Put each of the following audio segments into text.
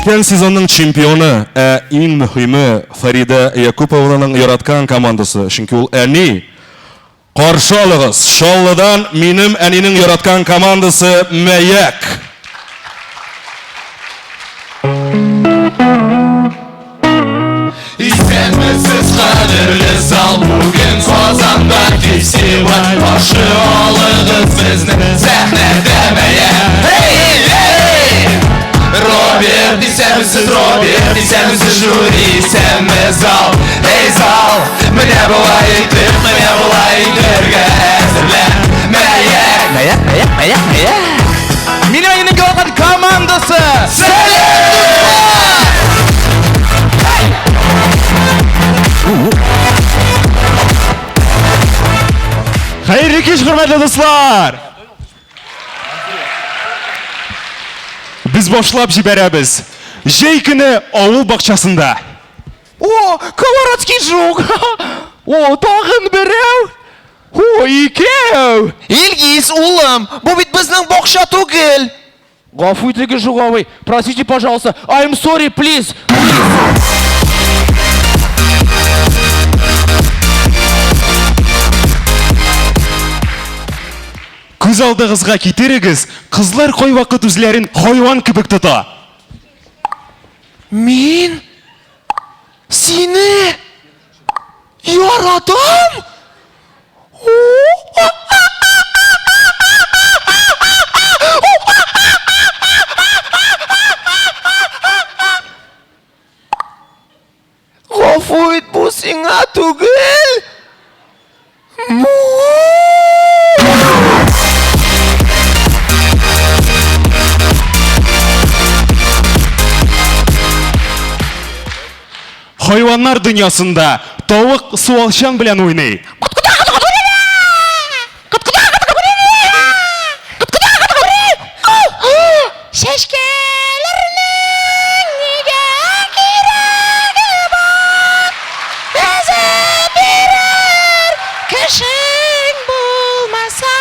Өткен сезонның чемпионы, ең мөһиме Фарида Якупованың яраткан командасы. Чөнки ул әни. Каршы алыгыз. Шаллыдан минем әнинең яраткан командасы Мәяк. Исәнмесез кадерле зал, бүген Казанда фестиваль. Каршы алыгыз безне сәхнәдә Мәяк. Роберт, исәнмесез Роберт, исәнмесез жюри, исәнме зал. Эй зал, менә болай итеп, менә болай итәргә әзерлән. Мәяк, Мәяк, Мәяк, Мәяк, Мәяк. Минем әнинең яраткан командасы. Хәйрле кич, хөрмәтле дуслар! Biz башлап җибәрәбез. Җәй көне авыл бакчасында. О, колорадский жук! О, тагын берәү! О, икәү! Илгиз, улым, бу бит безнең бакча түгел. Гафу итегез, Жугавый. Простите, пожалуйста. I'm sorry, please. Күз алдыгызга китерегез, кызлар кайвакыт үзләрен хайван кебек тота. Мин сине яратам. Гафу ит, бу сиңа түгел. Хайваннар дөньясында тавык суалчан белән уйный. Шәшкәләрнең нигә кирәге бар? Әзәп бирер кешең булмаса.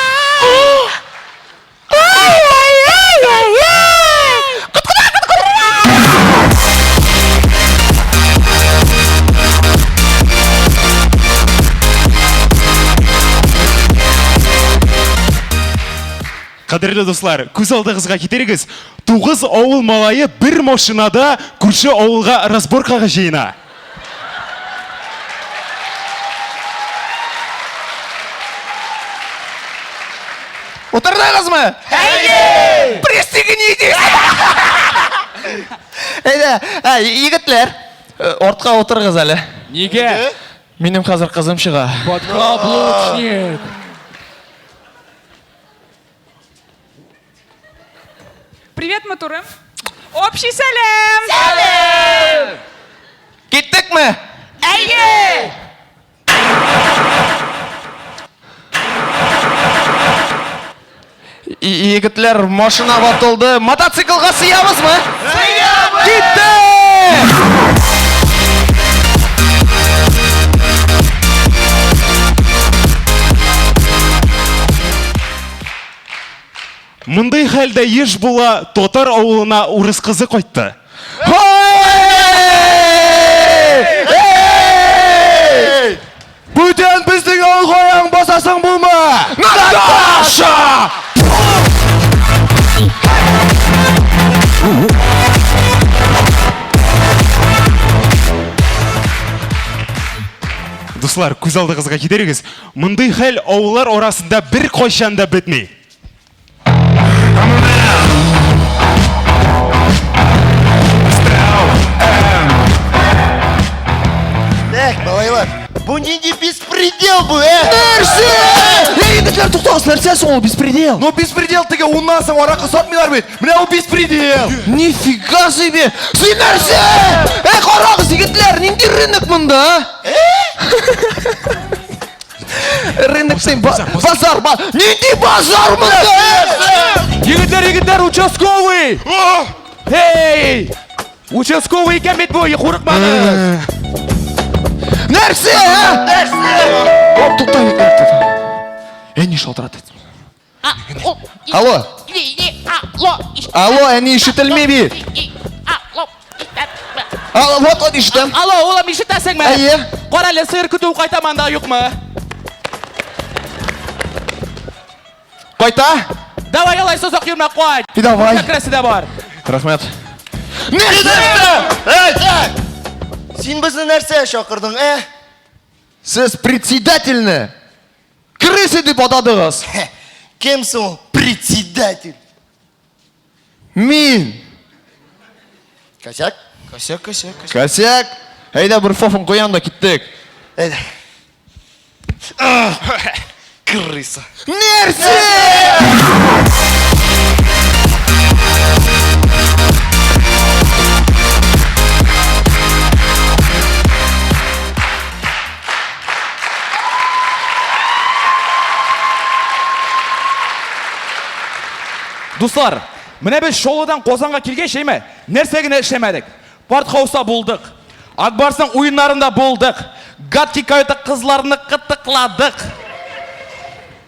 Кадерле дуслар, күз алдыгызга китерегез, 9 авыл малае бер машинада күрше авылга разборкага җыена. Утырдыгызмы? Әйе! Пристегнитесь! Әйдә, егетләр, ортка утырыгыз әле. Нигә? Минем хәзер кызым чыга. Подкаблучник. Привет, Матуры. Общий сәлем! Киттекме? Әйе! Егетләр, машина ватылды. Мотоциклга сыябызмы? Сыябыз! Китте! Мондый хәлдә еш була, татар авылына урыс кызы кайтты. Бүтән безнең авылга аяң басасың булма! Наташа! Дуслар, күз алдыгызга китерегез, мондый хәл авыллар арасында бер кайчан да бетми. Балайлар, бу нинди беспредел бу, Нәрсә? Егетләр, туктагыз, нәрсә соң ул беспредел? Ну беспредел теге уннан соң аракы сатмыйлар бит. Менә ул беспредел. Нифига себе! Син нәрсә? Карагыз, егетләр, нинди рынок монда? Рынок сен базар. Нинди базар монда? Егетләр, участковый! Эй! Участковый икән бит бу, курыкмагыз. Нәрсә? Оп, тукта, егетләр. Әни шалтыратты. Алло. Алло, әни ишетелми бит. Вот eshitdim. Alo, o'g'lim, eshitasanmi? Aye. Qarali, sir kutib qaytamanda yo'qmi? Qayta. Davay, yo'lay, so'zoq yurma, qo'y. Davay. Chakrasida bor. Rahmat. Sen bizni narsa chaqirding, Siz председательni krisi deb atadingiz. Kimsan? Председатель. Men. Kasak. Kasak. Hayda bir fofon qo'yanda ketdik. Hayda. Krisa. Nersi? Dostlar, mine biz Şolu'dan Qozonga kelgeshaymi? Nersagini ishlamadik. Partxousda bo'ldik. Akbarsning o'yinlarında bo'ldik. Gatki kayota qizlarni qittiqladik.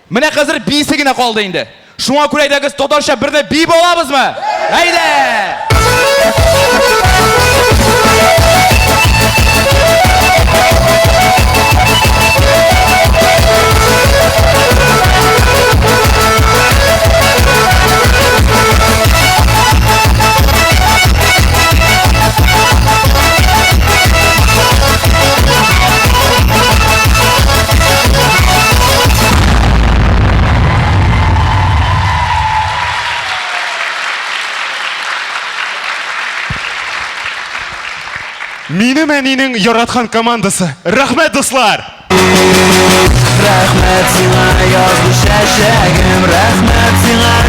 Mine hozir bisigina qoldi endi. Shunga ko'raydagi to'tarsha birda bi bo'lamizmi? Hayda! Mening anining yaratgan komandasi. Rahmat do'stlar. Rahmat singlar yozgi shashagim, rahmat singlar